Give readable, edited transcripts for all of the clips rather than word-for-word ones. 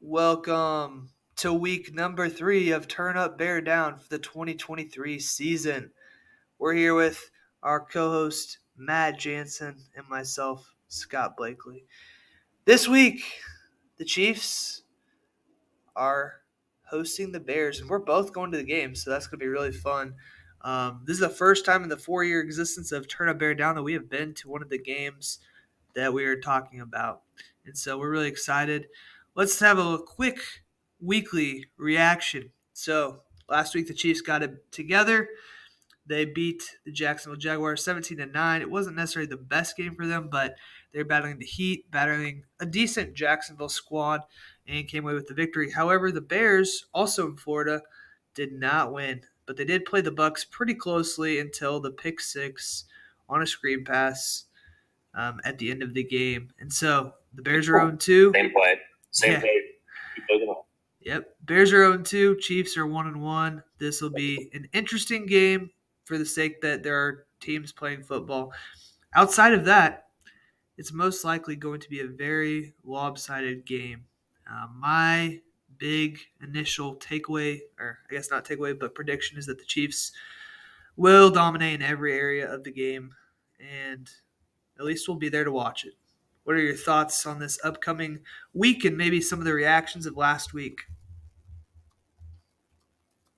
Welcome to week number 3 of Turn Up Bear Down for the 2023 season. We're here with our co-host Matt Jansen and myself, Scott Blakely. This week, the Chiefs are hosting the Bears, and we're both going to the game, so that's going to be really fun. This is the first time in the 4-year existence of Turn Up Bear Down that we have been to one of the games that we are talking about. And so we're really excited. Let's have a quick weekly reaction. So last week the Chiefs got it together. They beat the Jacksonville Jaguars 17-9. It wasn't necessarily the best game for them, but they're battling the heat, battling a decent Jacksonville squad, and came away with the victory. However, the Bears, also in Florida, did not win, but they did play the Bucs pretty closely until the pick six on a screen pass at the end of the game. And so the Bears are 0-2. Same play. Same play. Yep. Bears are 0-2. Chiefs are 1-1. This will be an interesting game for the sake that there are teams playing football. Outside of that, it's most likely going to be a very lopsided game. My big initial takeaway, or I guess not takeaway, but prediction is that the Chiefs will dominate in every area of the game, and at least we'll be there to watch it. What are your thoughts on this upcoming week and maybe some of the reactions of last week?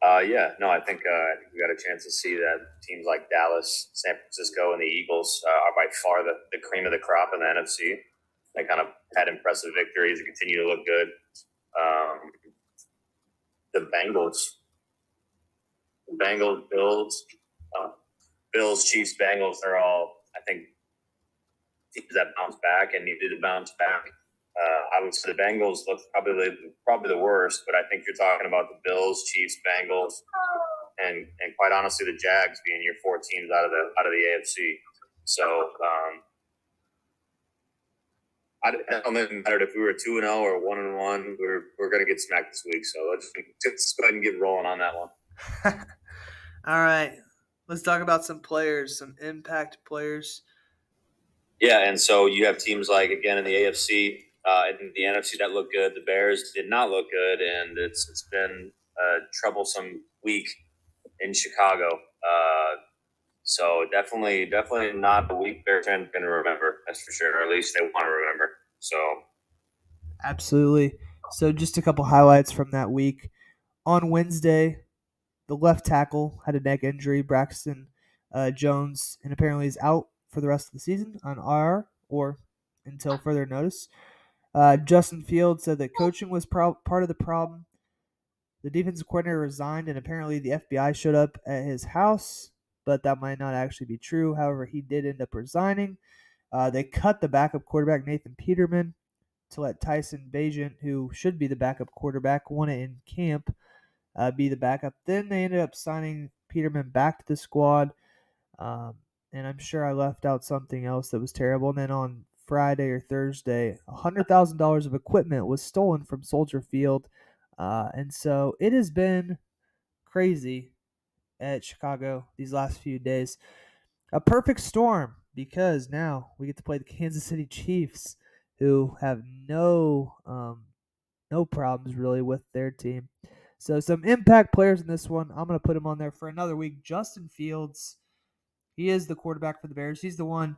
I think we got a chance to see that teams like Dallas, San Francisco, and the Eagles are by far the cream of the crop in the NFC. They kind of had impressive victories and continue to look good. The Bills, Chiefs, Bengals, they're all, I think, teams that bounce back and needed to bounce back. I would say the Bengals look probably the worst, but I think you're talking about the Bills, Chiefs, Bengals, and quite honestly, the Jags being your 4 teams out of the AFC. So I don't think it mattered if we were 2-0 or 1-1. We're going to get smacked this week. So let's go ahead and get rolling on that one. All right, let's talk about some players, some impact players. Yeah, and so you have teams like, again, in the AFC and the NFC that look good. The Bears did not look good, and it's been a troublesome week in Chicago. So definitely not the week Bears fans going to remember. That's for sure, or at least they want to remember. So absolutely. So just a couple highlights from that week. On Wednesday, the left tackle had a neck injury, Braxton Jones, and apparently is out for the rest of the season on IR or until further notice. Justin Fields said that coaching was part of the problem. The defensive coordinator resigned, and apparently the FBI showed up at his house, but that might not actually be true. However, he did end up resigning. They cut the backup quarterback, Nathan Peterman, to let Tyson Bagent, who should be the backup quarterback, won it in camp, be the backup. Then they ended up signing Peterman back to the squad. And I'm sure I left out something else that was terrible. And then on Friday or Thursday, $100,000 of equipment was stolen from Soldier Field. And so it has been crazy at Chicago these last few days. A perfect storm because now we get to play the Kansas City Chiefs, who have no problems really with their team. So some impact players in this one. I'm going to put him on there for another week. Justin Fields, he is the quarterback for the Bears. He's the one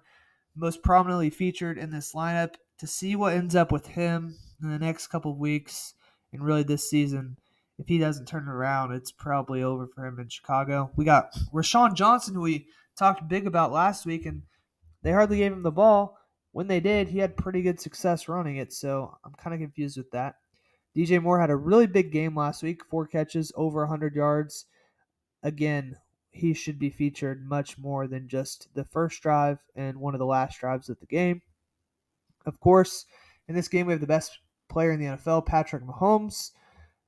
most prominently featured in this lineup. To see what ends up with him in the next couple of weeks and really this season, if he doesn't turn it around, it's probably over for him in Chicago. We got Rashawn Johnson, who we talked big about last week, and they hardly gave him the ball. When they did, he had pretty good success running it, so I'm kind of confused with that. DJ Moore had a really big game last week, 4 catches, over 100 yards. Again, he should be featured much more than just the first drive and one of the last drives of the game. Of course, in this game, we have the best player in the NFL, Patrick Mahomes,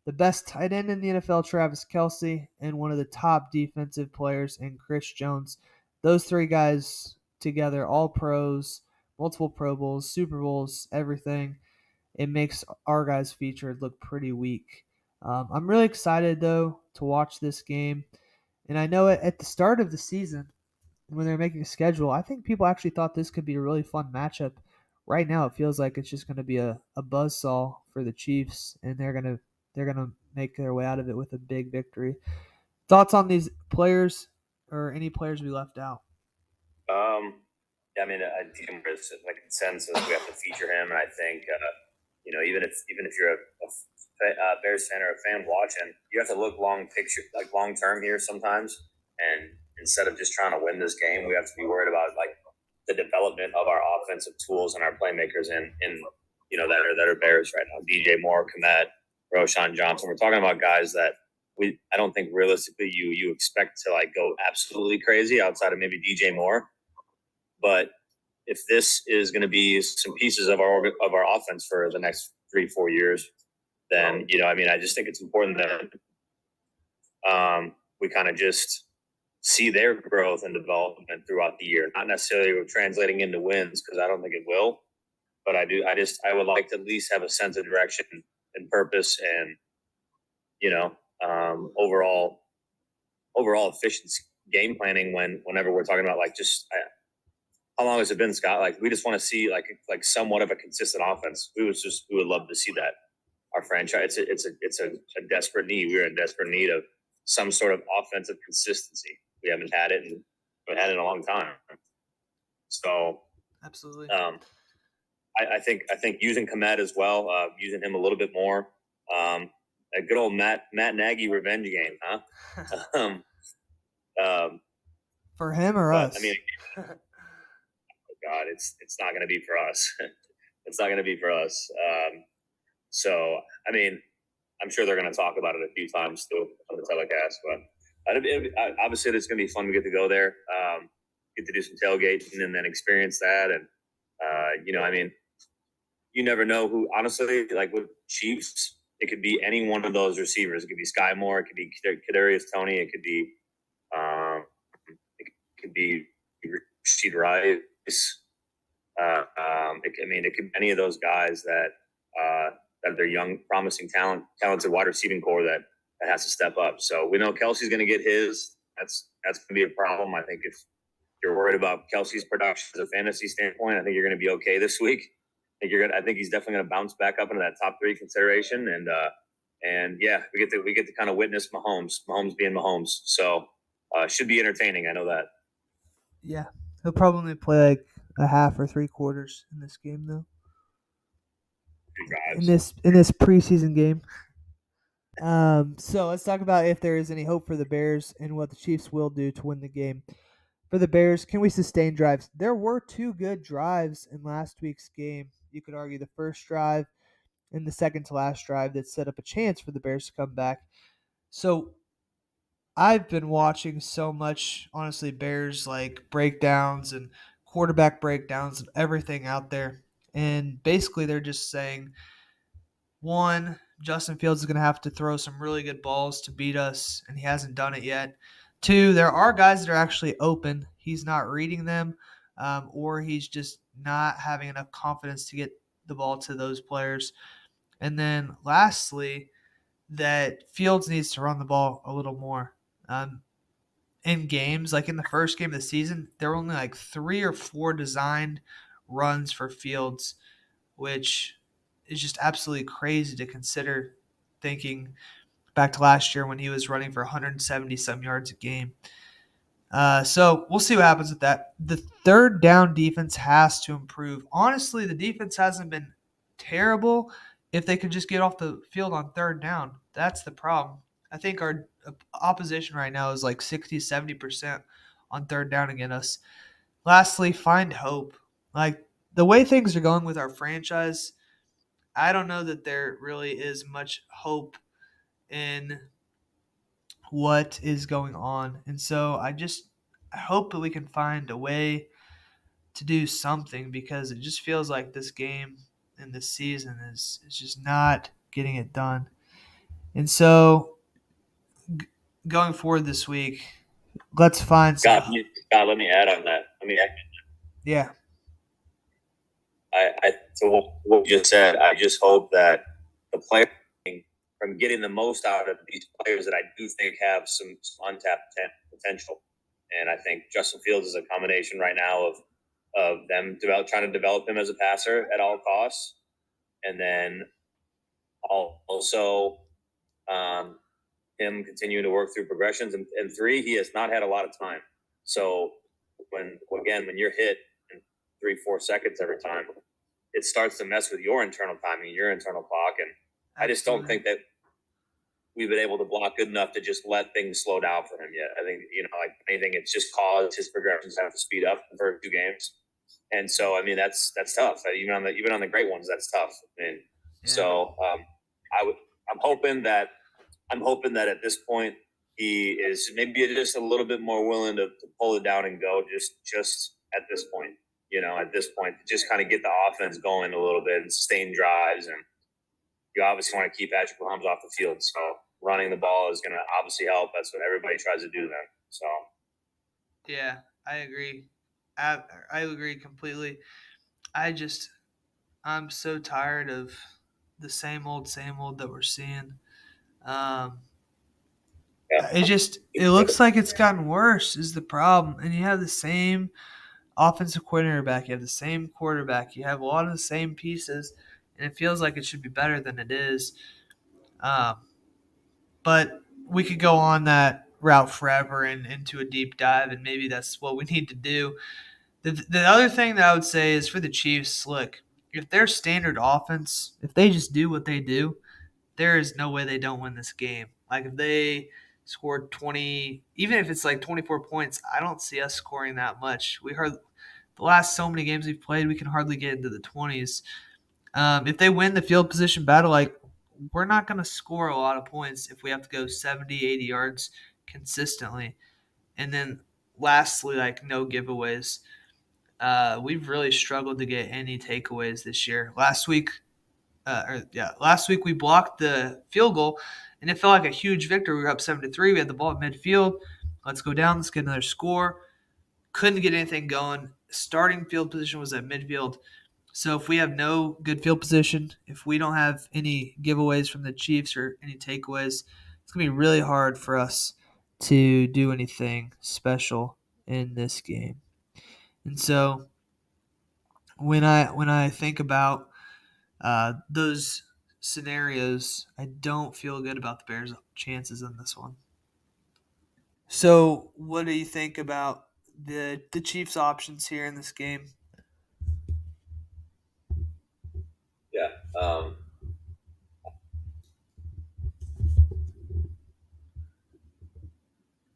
the best tight end in the NFL, Travis Kelce, and one of the top defensive players in Chris Jones. Those 3 guys together, all pros, multiple Pro Bowls, Super Bowls, everything. It makes our guys featured look pretty weak. I'm really excited, though, to watch this game. And I know at the start of the season, when they're making a schedule, I think people actually thought this could be a really fun matchup right now it feels like it's just going to be a buzzsaw for the Chiefs, and they're gonna make their way out of it with a big victory. Thoughts on these players or any players we left out? Yeah, I mean, DJ Moore is like a consensus. We have to feature him, and I think even if you're a Bears fan or a fan watching, you have to look long term here sometimes. And instead of just trying to win this game, we have to be worried about like the development of our offensive tools and our playmakers that are Bears right now. DJ Moore, Komet, Roshan Johnson. We're talking about guys that I don't think realistically you expect to like go absolutely crazy outside of maybe DJ Moore. But if this is going to be some pieces of our offense for the next 3-4 years, then I just think it's important that we kind of just see their growth and development throughout the year, not necessarily translating into wins because I don't think it will. But I do. I would like to at least have a sense of direction and purpose, and overall efficiency game planning whenever we're talking about like just how long has it been, Scott? Like we just want to see like somewhat of a consistent offense. We would love to see that. Our franchise, it's a desperate need. We're in desperate need of some sort of offensive consistency. We haven't had it, and we haven't had it in a long time. So, Absolutely. I think using Komet as well, using him a little bit more. A good old Matt Nagy revenge game, huh? um, For him or but I us? mean, God, it's not going to be for us. It's not going to be for us. So, I mean, I'm sure they're going to talk about it a few times too on the telecast. But obviously, it's going to be fun to get to go there, get to do some tailgating, and then experience that. And I mean, you never know who. Honestly, like with Chiefs, it could be any one of those receivers. It could be Sky Moore. It could be Kadarius Toney. Um, it could be Rashid Rice. It could be any of those guys that they're young, promising talented wide receiving core that has to step up. So we know Kelsey's going to get his. That's going to be a problem. I think if you're worried about Kelsey's production as a fantasy standpoint, I think you're going to be okay this week. I think he's definitely going to bounce back up into that top 3 consideration. And yeah, we get to kind of witness Mahomes being Mahomes. So should be entertaining. I know that. Yeah, he'll probably play like a half or 3 quarters in this game though. In Drives. this preseason game. So let's talk about if there is any hope for the Bears and what the Chiefs will do to win the game. For the Bears, can we sustain drives? There were 2 good drives in last week's game. You could argue the first drive and the second to last drive that set up a chance for the Bears to come back. So I've been watching so much, honestly, Bears like breakdowns and quarterback breakdowns and everything out there. And basically, they're just saying one, Justin Fields is going to have to throw some really good balls to beat us, and he hasn't done it yet. Two, there are guys that are actually open. He's not reading them, or he's just not having enough confidence to get the ball to those players. And then lastly, that Fields needs to run the ball a little more. In games, like in the first game of the season, there were only like 3 or 4 designed runs for Fields, which is just absolutely crazy to consider, thinking back to last year when he was running for 170 some yards a game. So we'll see what happens with that. The third down defense has to improve. Honestly, the defense hasn't been terrible. If they could just get off the field on third down, that's the problem. I think our opposition right now is like 60, 70% on third down against us. Lastly, find hope. Like the way things are going with our franchise, I don't know that there really is much hope in what is going on. And so I hope that we can find a way to do something because it just feels like this game and this season is just not getting it done. And so going forward this week, let's find some. God, let me add on that. Yeah, So what you just said, I just hope that the player from getting the most out of these players that I do think have some untapped potential. And I think Justin Fields is a combination right now of of them trying to develop him as a passer at all costs, and then also him continuing to work through progressions. And three, he has not had a lot of time. So when you're hit in 3-4 seconds every time, it starts to mess with your internal timing, your internal clock. And I just don't think that we've been able to block good enough to just let things slow down for him yet. I think, like anything, it's just caused his progressions have to speed up for 2 games. And so, I mean, that's tough. Even on the great ones, that's tough. I mean, so I'm hoping that at this point he is maybe just a little bit more willing to pull it down and go just at this point. At this point, to just kind of get the offense going a little bit and sustain drives. And you obviously want to keep Patrick Mahomes off the field. So running the ball is going to obviously help. That's what everybody tries to do then. So. Yeah, I agree. I agree completely. I'm so tired of the same old that we're seeing. Um, Yeah. it looks like it's gotten worse is the problem. And you have the same offensive coordinator back, you have the same quarterback, you have a lot of the same pieces, and it feels like it should be better than it is. Um, but we could go on that route forever and into a deep dive, and maybe that's what we need to do. The other thing that I would say is for the Chiefs, look, if their standard offense, if they just do what they do, there is no way they don't win this game. Like if they scored 20, even if it's like 24 points, I don't see us scoring that much. We heard the last so many games we've played, we can hardly get into the 20s. If they win the field position battle, like we're not going to score a lot of points if we have to go 70, 80 yards consistently. And then lastly, like no giveaways. We've really struggled to get any takeaways this year. Last week we blocked the field goal, and it felt like a huge victory. We were up 7-3. We had the ball at midfield. Let's go down. Let's get another score. Couldn't get anything going. Starting field position was at midfield. So if we have no good field position, if we don't have any giveaways from the Chiefs or any takeaways, it's gonna be really hard for us to do anything special in this game. And so when I think about those scenarios, I don't feel good about the Bears' chances in this one. So, what do you think about the Chiefs' options here in this game? Yeah.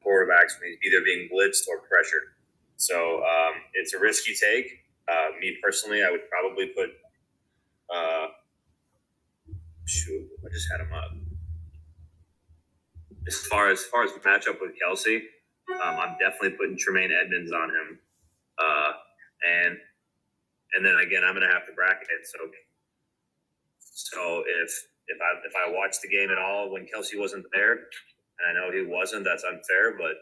Quarterbacks either being blitzed or pressured. So it's a risk you take. Me personally, I would probably put. I just had him up. As far as matchup with Kelsey, I'm definitely putting Tremaine Edmonds on him, and then again, I'm going to have to bracket it. So if I watched the game at all when Kelsey wasn't there, and I know he wasn't, that's unfair. But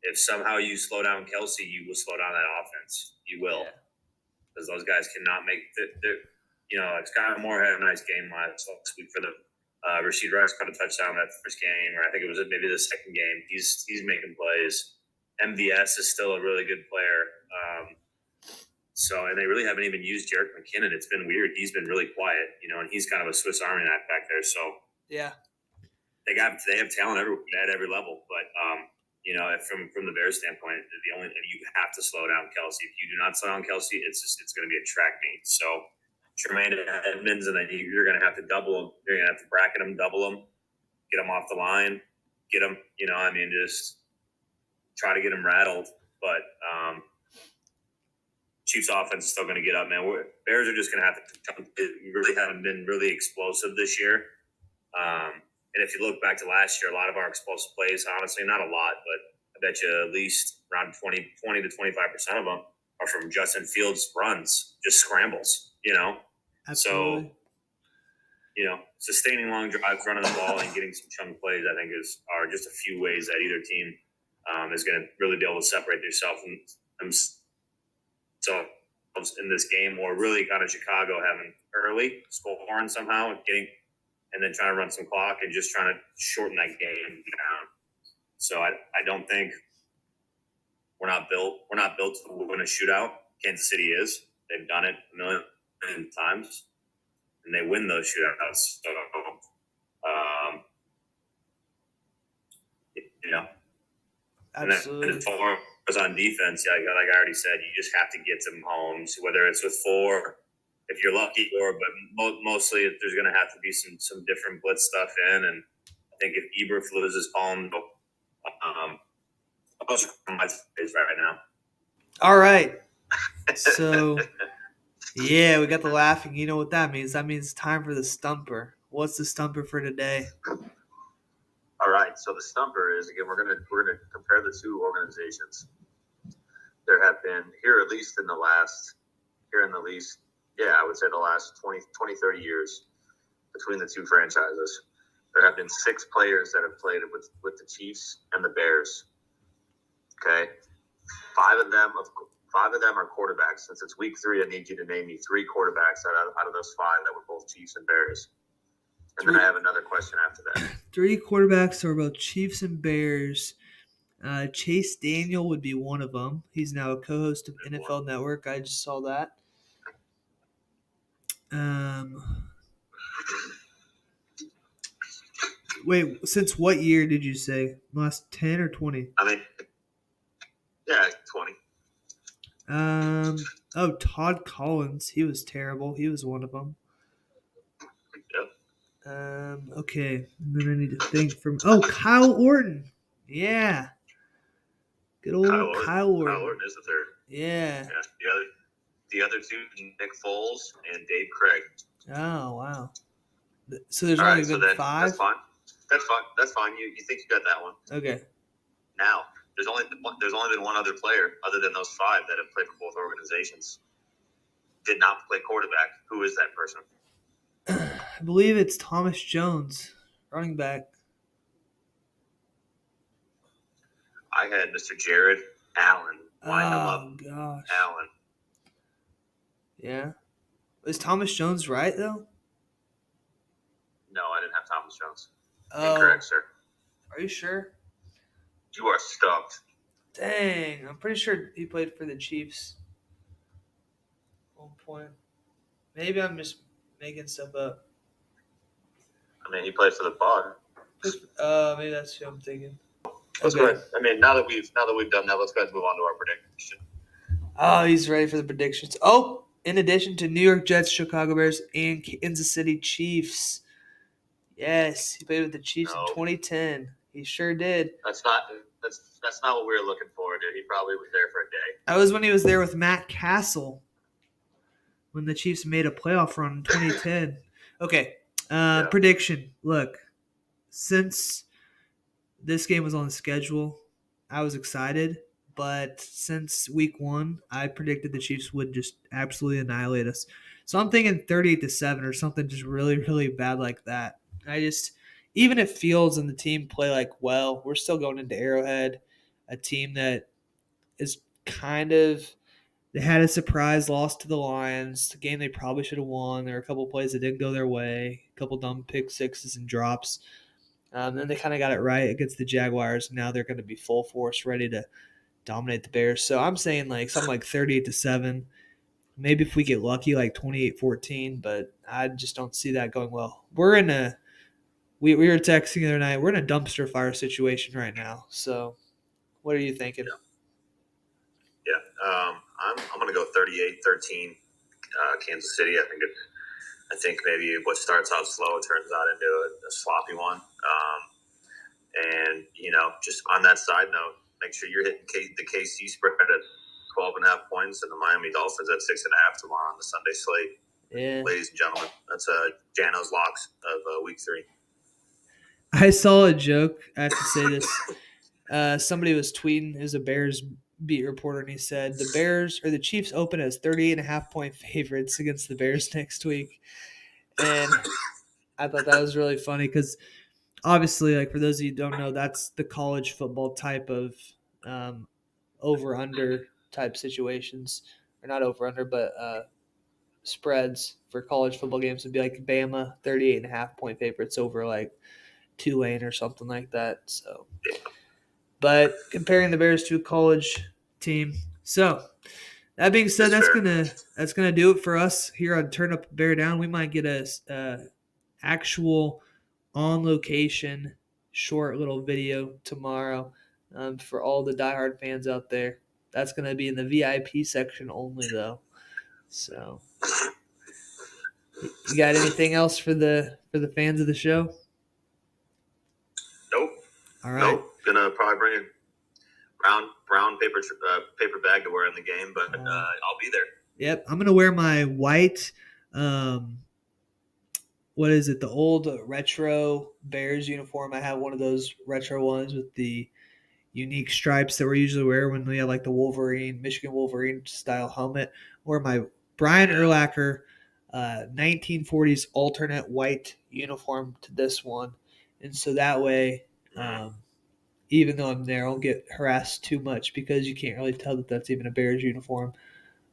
if somehow you slow down Kelsey, you will slow down that offense. You will, because those guys cannot make like Scott Moore had a nice game last week for the Rasheed Rice caught a touchdown that first game, or I think it was maybe the second game. He's making plays. MVS is still a really good player. And they really haven't even used Jerick McKinnon. It's been weird. He's been really quiet, and he's kind of a Swiss Army knife back there. So Yeah. they have talent at every level. But from the Bears standpoint, you have to slow down Kelsey. If you do not slow down Kelsey, it's going to be a track meet. So Tremaine Edmonds, and then you're going to have to double him. You're going to have to bracket him, double him, get him off the line, get him. Just try to get him rattled. But Chiefs offense is still going to get up, man. Bears are just going to have to. We really haven't been really explosive this year. And if you look back to last year, a lot of our explosive plays, honestly, not a lot, but I bet you at least around 20 to 25% of them are from Justin Fields' runs, just scrambles, Absolutely. So, sustaining long drives, running the ball, and getting some chunk plays, I think are just a few ways that either team is going to really be able to separate themselves in this game, or really kind of Chicago having early scoring somehow and then trying to run some clock and just trying to shorten that game down. So I don't think we're not built to win a shootout. Kansas City is. They've done it a million times, and they win those shootouts. So, you know, Absolutely. and as far as on defense, like I already said, you just have to get them home. So whether it's with 4, if you're lucky, but mostly there's going to have to be some different blitz stuff in. And I think if Eberf loses home, those are my face right now. All right. So, yeah, we got the laughing. You know what that means? That means time for the stumper. What's the stumper for today? All right. So the stumper is, again, we're gonna compare the two organizations. There have been I would say the last 20, 30 years between the two franchises. There have been 6 players that have played with the Chiefs and the Bears. Okay, 5 of them are quarterbacks. Since it's week 3, I need you to name me 3 quarterbacks out of those 5 that were both Chiefs and Bears. And then I have another question after that. 3 quarterbacks are both Chiefs and Bears. Chase Daniel would be one of them. He's now a co-host of NFL Network. I just saw that. Wait, since what year did you say? Last 10 or 20? I mean, yeah, 20. Todd Collins. He was terrible. He was one of them. Yep. Okay. And then I need to think from. Kyle Orton. Yeah. Good old Kyle Orton. Kyle Orton is the third. Yeah. The other 2, Nick Foles and Dave Craig. Oh, wow. So there's only been 5? That's fine. That's fine. You think you got that one. Okay. Now, there's only been one other player other than those 5 that have played for both organizations. Did not play quarterback. Who is that person? I believe it's Thomas Jones, running back. I had Mr. Jared Allen. Wind him up. Oh, gosh. Allen. Yeah. Is Thomas Jones right, though? No, I didn't have Thomas Jones. Oh. Incorrect, sir. Are you sure? You are stumped. Dang. I'm pretty sure he played for the Chiefs at one point. Maybe I'm just making stuff up. I mean, he played for the Pod. Maybe that's who I'm thinking. Let's go ahead. I mean, now that we've done that, let's go ahead and move on to our prediction. Oh, he's ready for the predictions. Oh, in addition to New York Jets, Chicago Bears, and Kansas City Chiefs. Yes, he played with the Chiefs in 2010. He sure did. That's not what we were looking for, dude. He probably was there for a day. That was when he was there with Matt Castle when the Chiefs made a playoff run in 2010. Okay, prediction. Look, since this game was on the schedule, I was excited. But since week 1, I predicted the Chiefs would just absolutely annihilate us. So I'm thinking 38-7 or something just really, really bad like that. Even if Fields and the team play well, we're still going into Arrowhead, a team that is they had a surprise loss to the Lions, a game they probably should have won. There were a couple plays that didn't go their way, a couple dumb pick sixes and drops. Then they kind of got it right against the Jaguars. Now they're going to be full force, ready to dominate the Bears. So I'm saying something like 38-7. Maybe if we get lucky, 28-14, but I just don't see that going well. We were texting the other night. We're in a dumpster fire situation right now. So what are you thinking? Yeah. I'm going to go 38-13 Kansas City. I think maybe what starts out slow turns out into a sloppy one. And, just on that side note, make sure you're hitting the KC spread at 12.5 points and the Miami Dolphins at 6.5 tomorrow on the Sunday slate. Yeah. Ladies and gentlemen, that's Jano's locks of week 3. I saw a joke. I have to say this. Somebody was tweeting. It was a Bears beat reporter, and he said the Chiefs open as 38.5-point favorites against the Bears next week. And I thought that was really funny because obviously, for those of you who don't know, that's the college football type of over-under type situations. Or not over-under, but spreads for college football games would be like Bama, 38.5-point favorites over Tulane or something like that. So, but comparing the Bears to a college team. So, That being said, That's fair. that's gonna do it for us here on Turn Up Bear Down. We might get a actual on location short little video tomorrow for all the diehard fans out there. That's gonna be in the VIP section only though. So, you got anything else for the fans of the show? Nope. All right. Nope. Gonna probably bring a brown paper bag to wear in the game, but I'll be there. Yep, I'm gonna wear my white. What is it? The old retro Bears uniform. I have one of those retro ones with the unique stripes that we usually wear when we have like the Wolverine, Michigan Wolverine style helmet. Or my Brian Urlacher 1940s alternate white uniform to this one, and so that way. Even though I'm there, I won't get harassed too much because you can't really tell that that's even a Bears uniform,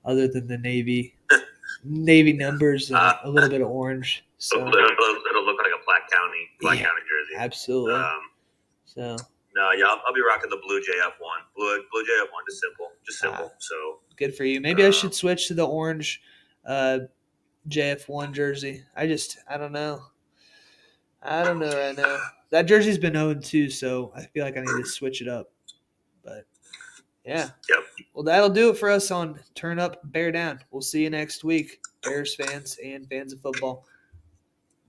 other than the navy numbers and a little bit of orange. So it'll look like a Platte County jersey. Absolutely. So no, yeah, I'll be rocking the blue JF1. Blue JF1, just simple. So good for you. Maybe I should switch to the orange JF1 jersey. I don't know. I don't know right now. That jersey's been owned too, so I feel like I need to switch it up. But yeah. Yep. Well, that'll do it for us on Turn Up, Bear Down. We'll see you next week, Bears fans and fans of football.